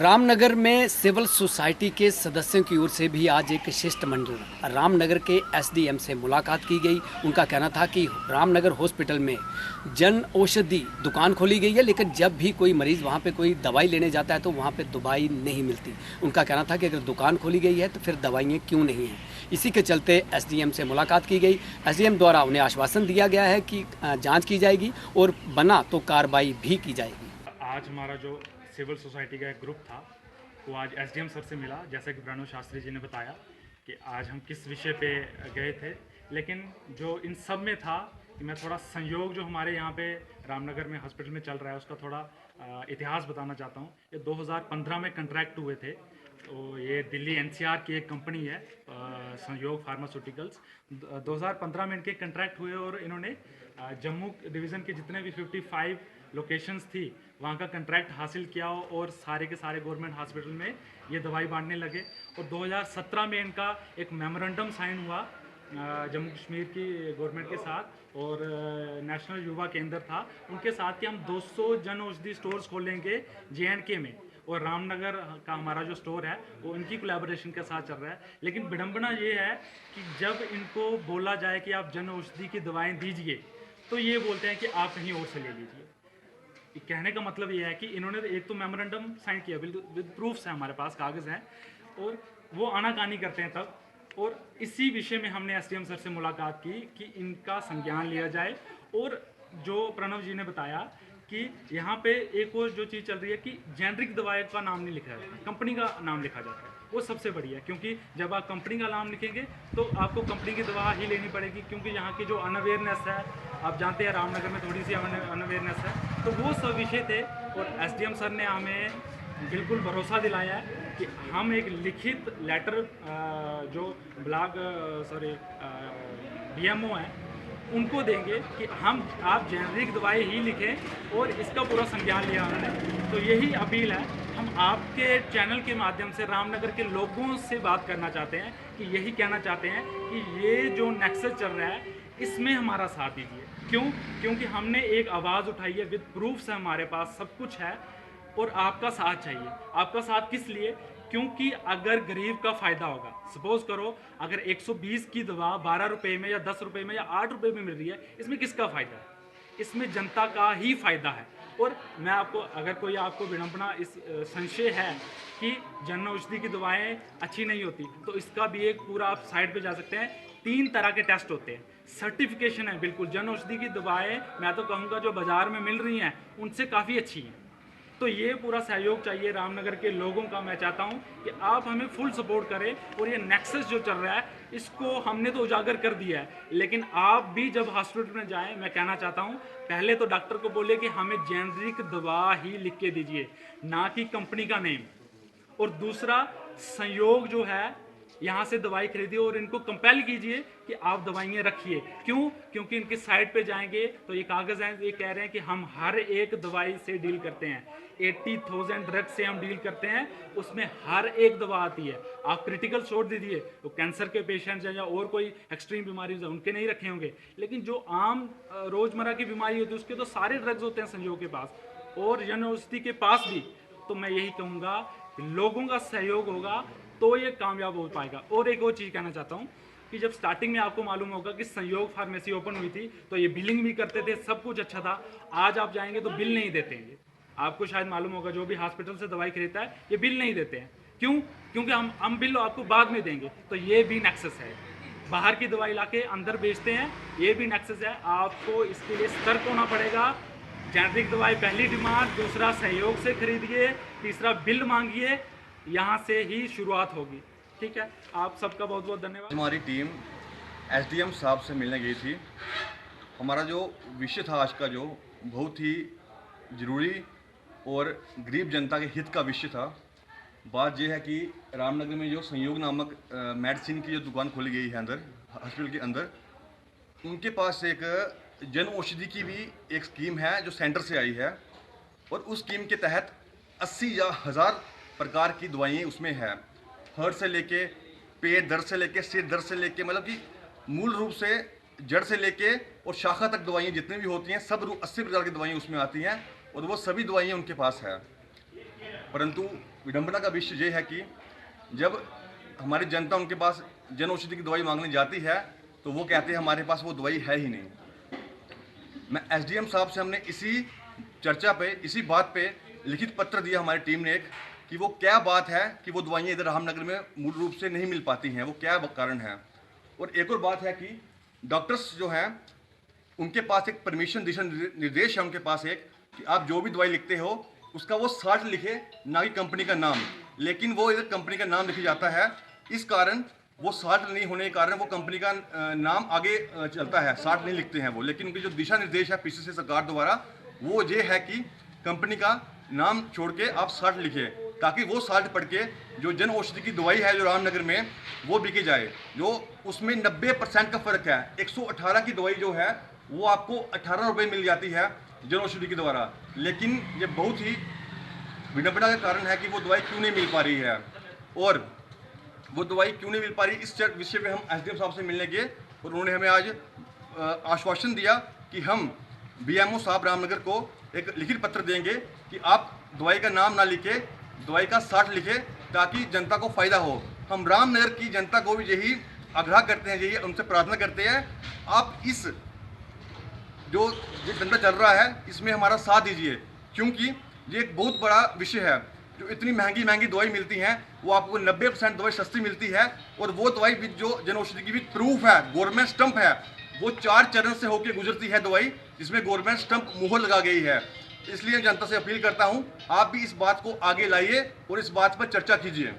रामनगर में civil society के सदस्यों की ओर से भी आज एक शिष्टमंडल रामनगर के एसडीएम से मुलाकात की गई। उनका कहना था कि रामनगर हॉस्पिटल में जन औषधि दुकान खोली गई है, लेकिन जब भी कोई मरीज़ वहां पे कोई दवाई लेने जाता है तो वहां पे दवाई नहीं मिलती। उनका कहना था कि अगर दुकान खोली गई है तो फिर दवाइयाँ क्यों नहीं हैं। इसी के चलते एसडीएम से मुलाकात की गई। एसडीएम द्वारा उन्हें आश्वासन दिया गया है कि जाँच की जाएगी और बना तो कार्रवाई भी की जाएगी। आज हमारा जो सिविल सोसाइटी का एक ग्रुप था वो आज एसडीएम सर से मिला। जैसा कि प्रणव शास्त्री जी ने बताया कि आज हम किस विषय पे गए थे, लेकिन जो इन सब में था कि मैं थोड़ा संयोग जो हमारे यहाँ पे रामनगर में हॉस्पिटल में चल रहा है उसका थोड़ा इतिहास बताना चाहता हूँ। ये 2015 में कंट्रैक्ट हुए थे। तो ये दिल्ली एनसीआर की एक कंपनी है संयोग फार्मास्यूटिकल्स। 2015 में इनके कंट्रैक्ट हुए और इन्होंने जम्मू डिवीज़न के जितने भी 55 लोकेशंस थी वहाँ का कंट्रैक्ट हासिल किया और सारे के सारे गवर्नमेंट हॉस्पिटल में ये दवाई बांटने लगे। और 2017 में इनका एक मेमोरेंडम साइन हुआ जम्मू कश्मीर की गवर्नमेंट के साथ और नेशनल युवा केंद्र था उनके साथ कि हम 200 जन औषधि स्टोर्स खोलेंगे JNK में, और रामनगर का हमारा जो स्टोर है वो इनकी कोलैबोरेशन के साथ चल रहा है। लेकिन विडंबना ये है कि जब इनको बोला जाए कि आप जन औषधि की दवाएँ दीजिए तो ये बोलते हैं कि आप कहीं और से ले लीजिए। कहने का मतलब ये है कि इन्होंने एक तो मेमोरेंडम साइन किया, बिल्कुल विद प्रूफ्स है, हमारे पास कागज़ हैं, और वो आनाकानी करते हैं तब। और इसी विषय में हमने एसडीएम सर से मुलाकात की कि इनका संज्ञान लिया जाए। और जो प्रणव जी ने बताया कि यहाँ पे एक और जो चीज़ चल रही है कि जेनरिक दवाई का नाम नहीं लिखा जाता, कंपनी का नाम लिखा जाता है। वो सबसे बढ़िया है, क्योंकि जब आप कंपनी का नाम लिखेंगे तो आपको कंपनी की दवा ही लेनी पड़ेगी, क्योंकि यहाँ की जो अनअवेयरनेस है, आप जानते हैं रामनगर में थोड़ी सी अनअवेयरनेस है। तो वो सब विषय थे और एसडीएम सर ने हमें बिल्कुल भरोसा दिलाया है कि हम एक लिखित लेटर जो ब्लॉक BMO हैं उनको देंगे कि हम आप जेनरिक दवाई ही लिखें, और इसका पूरा संज्ञान लिया उन्होंने। तो यही अपील है, हम आपके चैनल के माध्यम से रामनगर के लोगों से बात करना चाहते हैं कि यही कहना चाहते हैं कि ये जो नेक्सस चल रहा है इसमें हमारा साथ दीजिए। क्यों? क्योंकि हमने एक आवाज़ उठाई है, विद प्रूफ्स है, हमारे पास सब कुछ है, और आपका साथ चाहिए। आपका साथ किस लिए? क्योंकि अगर गरीब का फ़ायदा होगा, सपोज करो अगर 120 की दवा 12 रुपये में या 10 रुपये में या 8 रुपये में मिल रही है, इसमें किसका फ़ायदा है? इसमें जनता का ही फ़ायदा है। और मैं आपको, अगर कोई आपको विडंबना इस संशय है कि जन औषधि की दवाएं अच्छी नहीं होती, तो इसका भी एक पूरा आप साइट पे जा सकते हैं। 3 तरह के टेस्ट होते हैं, सर्टिफिकेशन है। बिल्कुल जन औषधि की दवाएं मैं तो कहूँगा जो बाज़ार में मिल रही हैं उनसे काफ़ी अच्छी हैं। तो ये पूरा सहयोग चाहिए रामनगर के लोगों का। मैं चाहता हूँ कि आप हमें फुल सपोर्ट करें, और ये नेक्सस जो चल रहा है इसको हमने तो उजागर कर दिया है, लेकिन आप भी जब हॉस्पिटल में जाएं, मैं कहना चाहता हूँ पहले तो डॉक्टर को बोले कि हमें जेनरिक दवा ही लिख के दीजिए, ना कि कंपनी का नेम। और दूसरा, संयोग जो है यहाँ से दवाई खरीदिए और इनको कंपेल कीजिए कि आप दवाइयाँ रखिए। क्यों? क्योंकि इनकी साइट पे जाएंगे तो ये कागज़ हैं, ये कह रहे हैं कि हम हर एक दवाई से डील करते हैं, 80,000 ड्रग से हम डील करते हैं, उसमें हर एक दवा आती है। आप क्रिटिकल छोड़ दीजिए, तो कैंसर के पेशेंट्स हैं या और कोई एक्सट्रीम बीमारी है उनके नहीं रखे होंगे, लेकिन जो आम रोज़मर्रा की बीमारी होती है उसके तो सारे ड्रग्स होते हैं संयोग के पास, और जन औषधि के पास भी। तो मैं यही कहूँगा कि लोगों का सहयोग होगा तो ये कामयाब हो पाएगा। और एक और चीज़ कहना चाहता हूँ कि जब स्टार्टिंग में आपको मालूम होगा कि संयोग फार्मेसी ओपन हुई थी तो ये बिलिंग भी करते थे, सब कुछ अच्छा था। आज आप जाएंगे तो बिल नहीं देते हैं। आपको शायद मालूम होगा, जो भी हॉस्पिटल से दवाई खरीदता है ये बिल नहीं देते हैं। क्यों? क्योंकि हम बिल आपको बाद में देंगे। तो ये भी नेक्सस है, बाहर की दवाई लाके अंदर बेचते हैं, ये भी नेक्सस है। आपको इसके लिए सतर्क होना पड़ेगा। जेनरिक दवाई पहली डिमांड, दूसरा सहयोग से खरीदिए, तीसरा बिल मांगिए, यहाँ से ही शुरुआत होगी। ठीक है, आप सबका बहुत बहुत धन्यवाद। हमारी टीम एसडीएम साहब से मिलने गई थी। हमारा जो विषय था आज का, जो बहुत ही ज़रूरी और गरीब जनता के हित का विषय था, बात यह है कि रामनगर में जो संयोग नामक मेडिसिन की जो दुकान खोली गई है अंदर हॉस्पिटल के अंदर, उनके पास एक जन औषधि की भी एक स्कीम है जो सेंटर से आई है, और उस स्कीम के तहत 80 या 1000 प्रकार की दवाइयाँ उसमें है। हार्ट से लेके, पेट दर्द से लेके, सिर दर्द से लेके, मतलब कि मूल रूप से जड़ से लेके और शाखा तक दवाइयाँ जितनी भी होती हैं, सब 80 प्रकार की दवाइयाँ उसमें आती हैं, और वो सभी दवाइयाँ उनके पास है। परंतु विडंबना का विषय ये है कि जब हमारी जनता उनके पास जन औषधि की दवाई मांगने जाती है तो वो कहते हैं हमारे पास वो दवाई है ही नहीं। मैं एसडीएम साहब से हमने इसी चर्चा पे, इसी बात पे लिखित पत्र दिया हमारी टीम ने एक, कि वो क्या बात है कि वो दवाइयाँ इधर रामनगर में मूल रूप से नहीं मिल पाती हैं, वो क्या कारण है। और एक और बात है कि डॉक्टर्स जो हैं उनके पास एक परमिशन, दिशा निर्देश है उनके पास एक, कि आप जो भी दवाई लिखते हो उसका वो साल्ट लिखे, ना कि कंपनी का नाम। लेकिन वो इधर कंपनी का नाम लिखा जाता है, इस कारण वो साल्ट नहीं होने के कारण वो कंपनी का नाम आगे चलता है, साल्ट नहीं लिखते हैं वो। लेकिन उनके जो दिशा निर्देश है पीसीसी सरकार द्वारा वो ये है कि कंपनी का नाम छोड़ के आप साल्ट लिखें, ताकि वो साल्ट पढ़ के जो जन औषधि की दवाई है जो रामनगर में वो बिकी जाए। जो उसमें 90% का फ़र्क है, 118 की दवाई जो है वो आपको 18 रुपये मिल जाती है जन औषधि के द्वारा। लेकिन ये बहुत ही विडंबना का कारण है कि वो दवाई क्यों नहीं मिल पा रही है, और वो दवाई क्यों नहीं मिल पा रही, इस विषय पे हम एसडीएम साहब से मिलने गए और उन्होंने हमें आज आश्वासन दिया कि हम बीएमओ साहब रामनगर को एक लिखित पत्र देंगे कि आप दवाई का नाम ना लिखे, दवाई का साल्ट लिखे, ताकि जनता को फ़ायदा हो। हम रामनगर की जनता को भी यही आग्रह करते हैं, यही उनसे प्रार्थना करते हैं, आप इस जो धंधा चल रहा है इसमें हमारा साथ दीजिए, क्योंकि ये एक बहुत बड़ा विषय है। जो इतनी महंगी महंगी दवाई मिलती हैं वो आपको 90% दवाई सस्ती मिलती है, और वो दवाई भी जो जन औषधि की भी प्रूफ है, गवर्नमेंट स्टंप है, वो 4 चरण से होकर गुजरती है दवाई, जिसमें गवर्नमेंट स्टंप मुहर लगा गई है। इसलिए जनता से अपील करता हूँ, आप भी इस बात को आगे लाइए और इस बात पर चर्चा कीजिए।